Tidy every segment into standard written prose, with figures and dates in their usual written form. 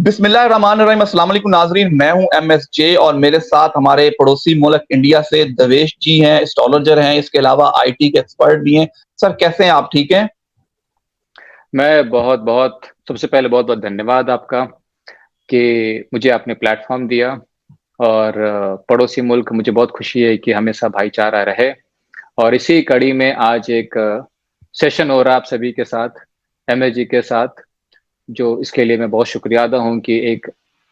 बिस्मिल्लाहिर्रहमानिर्रहीम। अस्सलाम वालेकुम नाजरीन, मैं हूं MSJ और मेरे साथ हमारे पड़ोसी मुल्क इंडिया से देवेश जी हैं, एस्ट्रोलॉजर हैं, इसके अलावा IT के एक्सपर्ट भी हैं। सर कैसे हैं आप, ठीक हैं? मैं बहुत बहुत सबसे पहले बहुत बहुत धन्यवाद आपका कि मुझे आपने प्लेटफॉर्म दिया। और पड़ोसी मुल्क मुझे बहुत खुशी है कि हमेशा भाईचारा रहे। और इसी कड़ी में आज एक सेशन हो रहा है आप सभी के साथ, MSG के साथ, जो इसके लिए मैं बहुत शुक्रिया अदा हूँ कि एक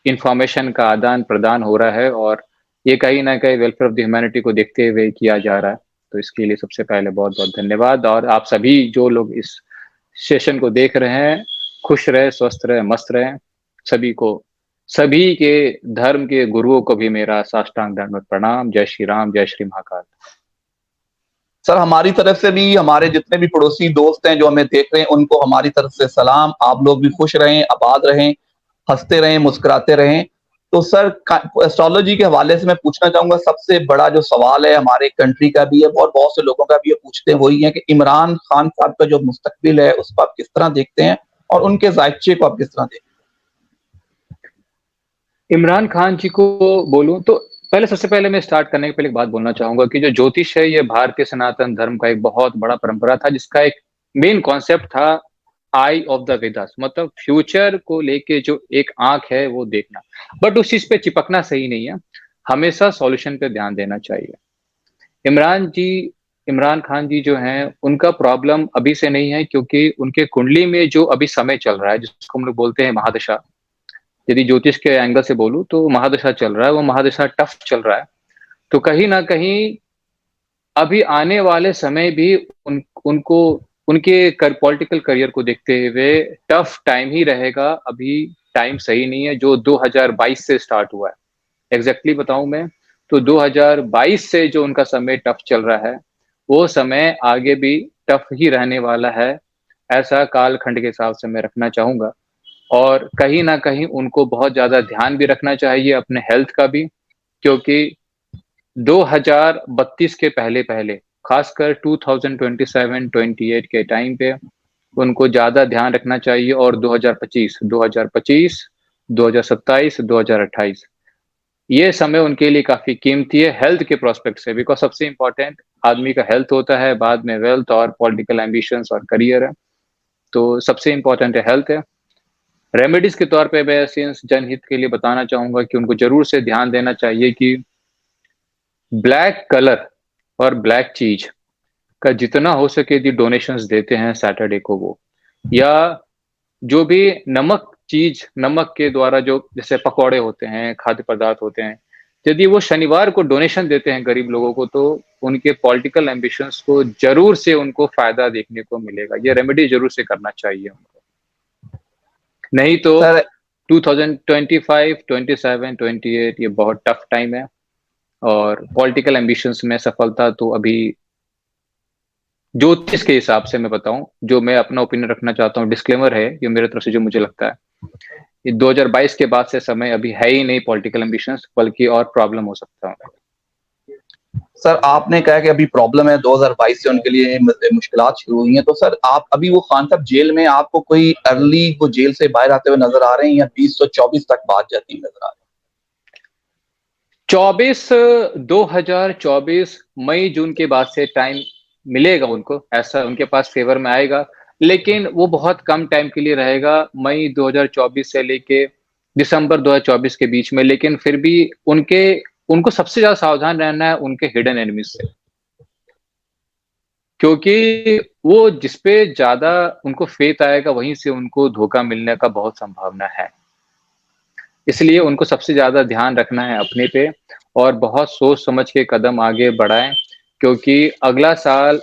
इंफॉर्मेशन का आदान प्रदान हो रहा है और ये कहीं ना कहीं वेलफेयर ऑफ द ह्यूमैनिटी को देखते हुए किया जा रहा है। तो इसके लिए सबसे पहले बहुत बहुत धन्यवाद। और आप सभी जो लोग इस सेशन को देख रहे हैं, खुश रहे, स्वस्थ रहे, मस्त रहे। सभी को, सभी के धर्म के गुरुओं को भी मेरा साष्टांग दंडवत प्रणाम। जय श्री राम, जय श्री महाकाल। सर हमारी तरफ से भी, हमारे जितने भी पड़ोसी दोस्त हैं जो हमें देख रहे हैं, उनको हमारी तरफ से सलाम। आप लोग भी खुश रहें, आबाद रहें, हंसते रहें, मुस्कुराते रहें। तो सर एस्ट्रोलॉजी के हवाले से मैं पूछना चाहूंगा, सबसे बड़ा जो सवाल है हमारे कंट्री का भी है और बहुत से लोगों का भी ये पूछते हैं, वही है कि इमरान खान साहब का जो मुस्तकबिल है उसको आप किस तरह देखते हैं और उनके जायचे को आप किस तरह देखते इमरान खान जी को बोलूं तो पहले, सबसे पहले मैं स्टार्ट करने के पहले एक बात बोलना चाहूंगा कि जो ज्योतिष है ये भारतीय सनातन धर्म का एक बहुत बड़ा परंपरा था, जिसका एक मेन कॉन्सेप्ट था आई ऑफ द वेदास, मतलब फ्यूचर को लेके जो एक आंख है वो देखना। बट उस चीज पे चिपकना सही नहीं है, हमेशा सॉल्यूशन पे ध्यान देना चाहिए। इमरान जी, इमरान खान जी जो हैं उनका प्रॉब्लम अभी से नहीं है, क्योंकि उनके कुंडली में जो अभी समय चल रहा है जिसको हम लोग बोलते हैं महादशा, यदि ज्योतिष के एंगल से बोलूं तो महादशा चल रहा है, वो महादशा टफ चल रहा है। तो कहीं ना कहीं अभी आने वाले समय भी उनको उनके पॉलिटिकल करियर को देखते हुए टफ टाइम ही रहेगा। अभी टाइम सही नहीं है जो 2022 से स्टार्ट हुआ है। एग्जैक्टली बताऊं मैं तो 2022 से जो उनका समय टफ चल रहा है, वो समय आगे भी टफ ही रहने वाला है, ऐसा कालखंड के हिसाब से मैं रखना चाहूंगा। और कहीं ना कहीं उनको बहुत ज्यादा ध्यान भी रखना चाहिए अपने हेल्थ का भी, क्योंकि 2032 के पहले पहले, खासकर 2027-28 के टाइम पे उनको ज्यादा ध्यान रखना चाहिए। और 2025, 2025, 2027, 2028 ये समय उनके लिए काफी कीमती है हेल्थ के प्रोस्पेक्ट से, बिकॉज सबसे इंपॉर्टेंट आदमी का हेल्थ होता है, बाद में वेल्थ और पॉलिटिकल एम्बिशंस और करियर है। तो सबसे इंपॉर्टेंट है हेल्थ है। रेमेडीज के तौर पे मैं सिंस जनहित के लिए बताना चाहूंगा कि उनको जरूर से ध्यान देना चाहिए कि ब्लैक कलर और ब्लैक चीज का जितना हो सके यदि डोनेशंस देते हैं सैटरडे को वो, या जो भी नमक चीज, नमक के द्वारा जो जैसे पकौड़े होते हैं, खाद्य पदार्थ होते हैं, यदि वो शनिवार को डोनेशन देते हैं गरीब लोगों को, तो उनके पॉलिटिकल एम्बिशंस को जरूर से उनको फायदा देखने को मिलेगा। ये रेमेडी जरूर से करना चाहिए उनको, नहीं तो हैं सर? 2025, 27, 28 ये बहुत टफ टाइम है। और पॉलिटिकल एम्बिशंस में सफलता तो अभी, ज्योतिष के हिसाब से मैं बताऊं, जो मैं अपना ओपिनियन रखना चाहता हूं, डिस्क्लेमर है ये मेरे तरफ से, जो मुझे लगता है ये 2022 के बाद से समय अभी है ही नहीं पॉलिटिकल एम्बिशंस, बल्कि और प्रॉब्लम हो सकता है। सर आपने कहा कि अभी प्रॉब्लम है, 2022 से उनके लिए मुश्किलात शुरू हुई हैं। तो सर आप अभी, वो खान साहब जेल में, आपको कोई अर्ली वो जेल से बाहर आते हुए नजर आ रहे हैं या 2024 तक बात जाती नजर आ रही 24, 2024 मई जून के बाद से टाइम मिलेगा उनको, ऐसा उनके पास फेवर में आएगा, लेकिन वो बहुत कम टाइम के लिए रहेगा, मई 2024 से लेके दिसंबर 2024 के बीच में। लेकिन फिर भी उनके उनको सबसे ज्यादा सावधान रहना है उनके हिडन एनिमीज से, क्योंकि वो जिसपे ज्यादा उनको फेथ आएगा वहीं से उनको धोखा मिलने का बहुत संभावना है। इसलिए उनको सबसे ज्यादा ध्यान रखना है अपने पे, और बहुत सोच समझ के कदम आगे बढ़ाएं, क्योंकि अगला साल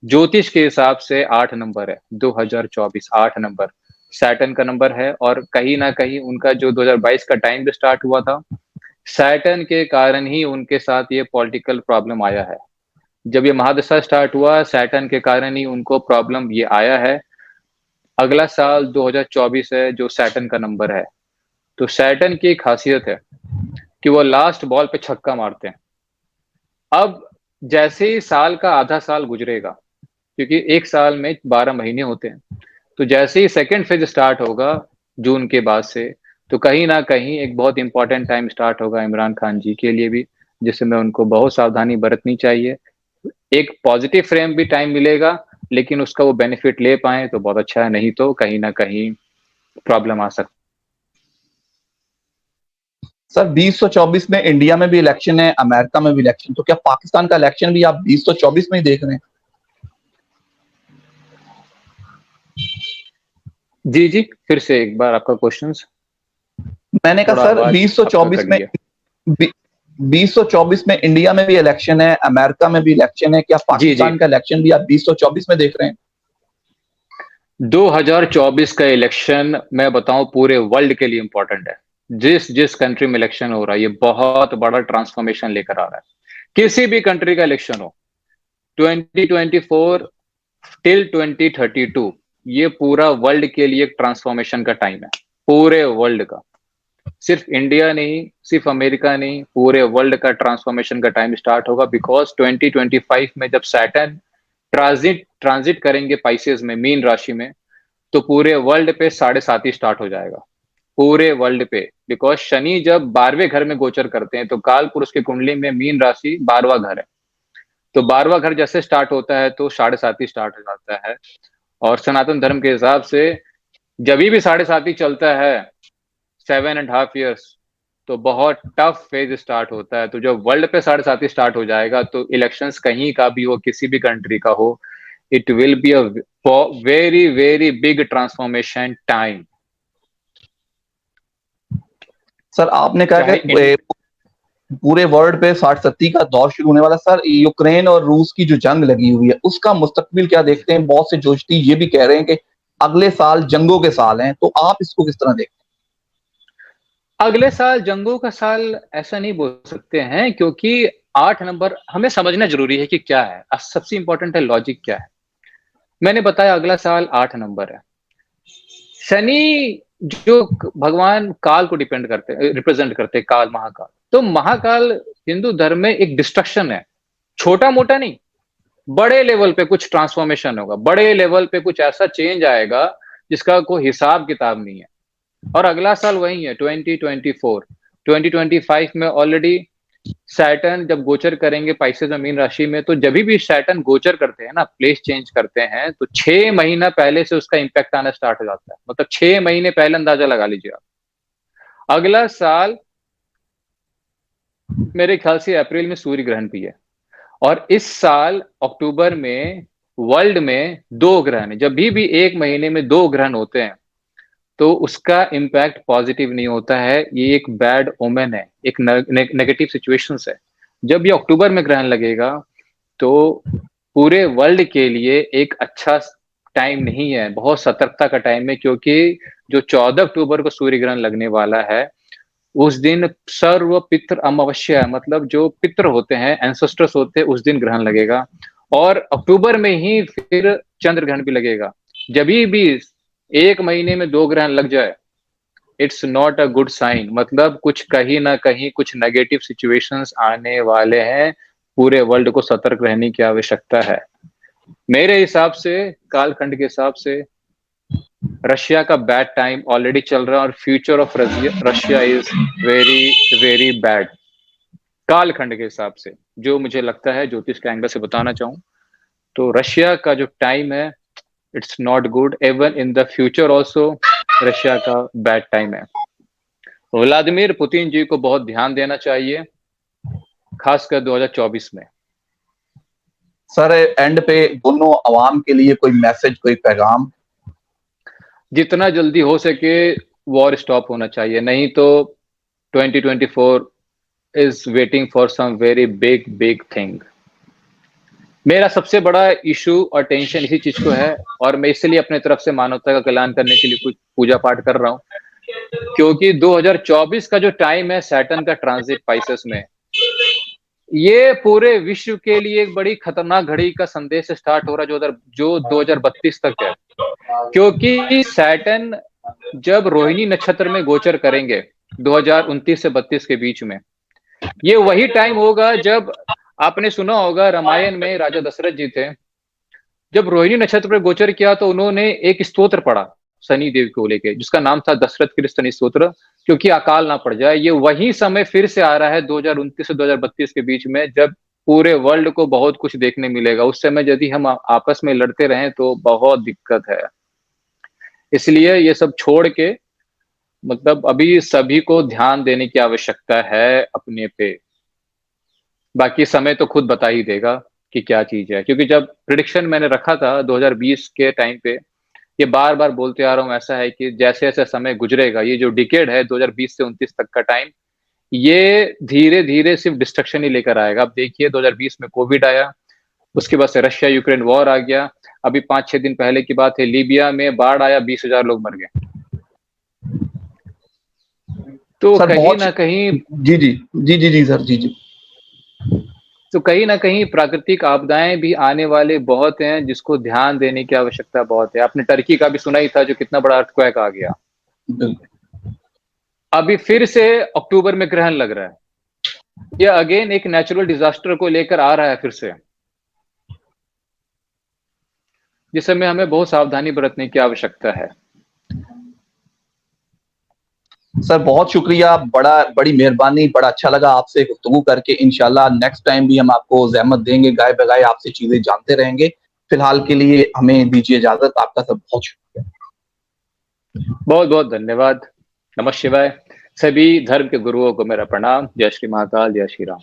ज्योतिष के हिसाब से 8 नंबर है, 2024 8 नंबर सैटर्न का नंबर है। और कहीं ना कहीं उनका जो 2022 का टाइम भी स्टार्ट हुआ था, सैटर्न के कारण ही उनके साथ ये पॉलिटिकल प्रॉब्लम आया है। जब ये महादशा स्टार्ट हुआ, सैटर्न के कारण ही उनको प्रॉब्लम ये आया है। अगला साल 2024 है जो सैटर्न का नंबर है। तो सैटर्न की एक खासियत है कि वो लास्ट बॉल पे छक्का मारते हैं। अब जैसे ही साल का आधा साल गुजरेगा, क्योंकि एक साल में 12 महीने होते हैं, तो जैसे ही सेकेंड फेज स्टार्ट होगा जून के बाद से, तो कहीं ना कहीं एक बहुत इंपॉर्टेंट टाइम स्टार्ट होगा इमरान खान जी के लिए भी, जिसमें उनको बहुत सावधानी बरतनी चाहिए। एक पॉजिटिव फ्रेम भी टाइम मिलेगा, लेकिन उसका वो बेनिफिट ले पाए तो बहुत अच्छा है, नहीं तो कहीं ना कहीं प्रॉब्लम आ सकती। सर 2024 में इंडिया में भी इलेक्शन है, अमेरिका में भी इलेक्शन, तो क्या पाकिस्तान का इलेक्शन भी आप 2024 में ही देख रहे हैं? जी जी, फिर से एक बार आपका क्वेश्चंस, मैंने कहा थोड़ा सर आवाज आपका 2024 कट में गया। 2024 में इंडिया में भी इलेक्शन है, अमेरिका में भी इलेक्शन है, क्या जी जी, पाकिस्तान का इलेक्शन भी आप 2024 में देख रहे हैं? 2024 का इलेक्शन मैं बताऊं पूरे वर्ल्ड के लिए इंपॉर्टेंट है। जिस जिस कंट्री में इलेक्शन हो रहा है, ये बहुत बड़ा ट्रांसफॉर्मेशन लेकर आ रहा है। किसी भी कंट्री का इलेक्शन हो, 2024 टिल 2032, ये पूरा वर्ल्ड के लिए एक ट्रांसफॉर्मेशन का टाइम है, पूरे वर्ल्ड का। सिर्फ इंडिया नहीं, सिर्फ अमेरिका नहीं, पूरे वर्ल्ड का ट्रांसफॉर्मेशन का टाइम स्टार्ट होगा। बिकॉज 2025 में जब सैटर्न ट्रांजिट ट्रांजिट करेंगे पाइसेस में, मीन राशि में, तो पूरे वर्ल्ड पे 7.5 स्टार्ट हो जाएगा, पूरे वर्ल्ड पे। बिकॉज शनि जब 12वें घर में गोचर करते हैं, तो काल पुरुष की कुंडली में मीन राशि 12वां घर है, तो 12वां घर जैसे स्टार्ट होता है तो 7.5 स्टार्ट हो जाता है। और सनातन धर्म के हिसाब से जब भी 7.5 चलता है, 7.5 years, तो बहुत टफ फेज स्टार्ट होता है। तो जब वर्ल्ड पे 7.5 स्टार्ट हो जाएगा, तो इलेक्शंस कहीं का भी हो, किसी भी कंट्री का हो, it will be a very very big transformation time. Sir आपने कहा चाहे कि पूरे वर्ल्ड पे 60-70 का दौर शुरू होने वाला। सर यूक्रेन और रूस की जो जंग लगी हुई है, उसका मुस्तकबिल क्या देखते हैं? बहुत से जोशी ये भी कह रहे हैं कि अगले साल जंगों के साल हैं, तो आप इसको किस तरह देखते अगले साल जंगों का साल ऐसा नहीं बोल सकते हैं, क्योंकि 8 नंबर हमें समझना जरूरी है कि क्या है। सबसे इंपॉर्टेंट है लॉजिक क्या है। मैंने बताया अगला साल 8 नंबर है। शनि जो भगवान काल को डिपेंड करते, रिप्रेजेंट करते, काल महाकाल, तो महाकाल हिंदू धर्म में एक डिस्ट्रक्शन है, छोटा मोटा नहीं, बड़े लेवल पे कुछ ट्रांसफॉर्मेशन होगा, बड़े लेवल पे कुछ ऐसा चेंज आएगा जिसका कोई हिसाब किताब नहीं है। और अगला साल वही है 2024। 2025 में ऑलरेडी सैटर्न जब गोचर करेंगे पाइसेस में, मीन राशि में, तो जब भी सैटर्न गोचर करते हैं ना, प्लेस चेंज करते हैं, तो 6 महीना पहले से उसका इंपैक्ट आना स्टार्ट हो जाता है। मतलब 6 महीने पहले अंदाजा लगा लीजिए आप। अगला साल मेरे ख्याल से अप्रैल में सूर्य ग्रहण भी है। और इस साल अक्टूबर में वर्ल्ड में 2 ग्रहण है। जब भी एक महीने में 2 ग्रहण होते हैं, तो उसका इम्पैक्ट पॉजिटिव नहीं होता है, ये एक बैड ओमेन है, एक नेगेटिव सिचुएशंस है। जब ये अक्टूबर में ग्रहण लगेगा, तो पूरे वर्ल्ड के लिए एक अच्छा टाइम नहीं है, बहुत सतर्कता का टाइम है। क्योंकि जो 14 अक्टूबर को सूर्य ग्रहण लगने वाला है, उस दिन सर्व पितृ अमावस्या है, मतलब जो पितृ होते हैं, एंसेस्टर्स होते हैं, उस दिन ग्रहण लगेगा। और अक्टूबर में ही फिर चंद्र ग्रहण भी लगेगा। जब भी एक महीने में 2 ग्रहण लग जाए, it's not a good sign, मतलब कुछ कहीं ना कहीं कुछ नेगेटिव सिचुएशंस आने वाले हैं। पूरे वर्ल्ड को सतर्क रहने की आवश्यकता है। मेरे हिसाब से, कालखंड के हिसाब से, रशिया का बैड टाइम ऑलरेडी चल रहा है, और future of Russia is very very bad. कालखंड के हिसाब से जो मुझे लगता है, ज्योतिष के एंगल से बताना चाहूं, तो रशिया का जो टाइम है, it's not good. Even in the future also Russia का बैड टाइम है। व्लादिमीर पुतिन जी को बहुत ध्यान देना चाहिए, खासकर 2024 में। सर एंड पे दोनों अवाम के लिए कोई मैसेज, कोई पैगाम? जितना जल्दी हो सके वॉर स्टॉप होना चाहिए, नहीं तो 2024 is waiting for some very big big thing. मेरा सबसे बड़ा इशू और टेंशन इसी चीज को है, और मैं इसलिए अपने तरफ से मानवता का कल्याण करने के लिए कुछ पूजा पाठ कर रहा हूं। क्योंकि 2024 का जो टाइम है सैटर्न का ट्रांजिट पाइसेस में, ये पूरे विश्व के लिए एक बड़ी खतरनाक घड़ी का संदेश स्टार्ट हो रहा है, जो 2032 तक है। क्योंकि सैटर्न जब रोहिणी नक्षत्र में गोचर करेंगे 2029 से 32 के बीच में, ये वही टाइम होगा जब आपने सुना होगा रामायण में राजा दशरथ जी थे, जब रोहिणी नक्षत्र पर गोचर किया तो उन्होंने एक स्तोत्र पढ़ा, शनि देव को लेके, जिसका नाम था दशरथ कृत शनि स्तोत्र, क्योंकि अकाल ना पड़ जाए। ये वही समय फिर से आ रहा है 2029 से 2032 के बीच में, जब पूरे वर्ल्ड को बहुत कुछ देखने मिलेगा। उस समय यदि हम आपस में लड़ते रहें तो बहुत दिक्कत है। इसलिए ये सब छोड़ के मतलब अभी सभी को ध्यान देने की आवश्यकता है अपने पे। बाकी समय तो खुद बता ही देगा कि क्या चीज़ है, क्योंकि जब प्रेडिक्शन मैंने रखा था 2020 के टाइम पे, ये बार-बार बोलते आ रहा हूँ, ऐसा है कि जैसे-जैसे समय गुजरेगा, ये जो डिकेड है 2020 से 29 तक का टाइम, ये धीरे-धीरे सिर्फ डिस्ट्रक्शन ही लेकर आएगा। अब देखिए 2020 में कोविड आया, उसके बाद से रशिया यूक्रेन वॉर आ गया, अभी 5-6 दिन पहले की बात है लीबिया में बाढ़ आया, 20,000 लोग मर गए। तो सर कहीं बहुत न कहीं जी, जी। जी, जी, जी सर, जी, जी। तो कहीं न कहीं प्राकृतिक आपदाएँ भी आने वाले बहुत हैं, जिसको ध्यान देने की आवश्यकता बहुत है। आपने टर्की का भी सुना ही था, जो कितना बड़ा अर्थक्वेक आ गया। बिल्कुल। अभी फिर से अक्टूबर में ग्रहण लग रहा है। ये अगेन एक नेचुरल डिज़ास्टर को लेकर आ रहा है फिर से। जिस समय हमें बहुत सावधानी बरतने की आवश्यकता है। सर बहुत शुक्रिया, बड़ी मेहरबानी, बड़ा अच्छा लगा आपसे गुफ्तगू करके। इंशाल्लाह नेक्स्ट टाइम भी हम आपको ज़हमत देंगे, गाए-बगाए आपसे चीज़ें जानते रहेंगे। फिलहाल के लिए हमें दीजिए इजाज़त। आपका सर बहुत शुक्रिया। बहुत-बहुत धन्यवाद। नमः शिवाय। सभी धर्म के गुरुओं को मेरा प्रणाम। जय श्री महाकाल, जय श्री राम।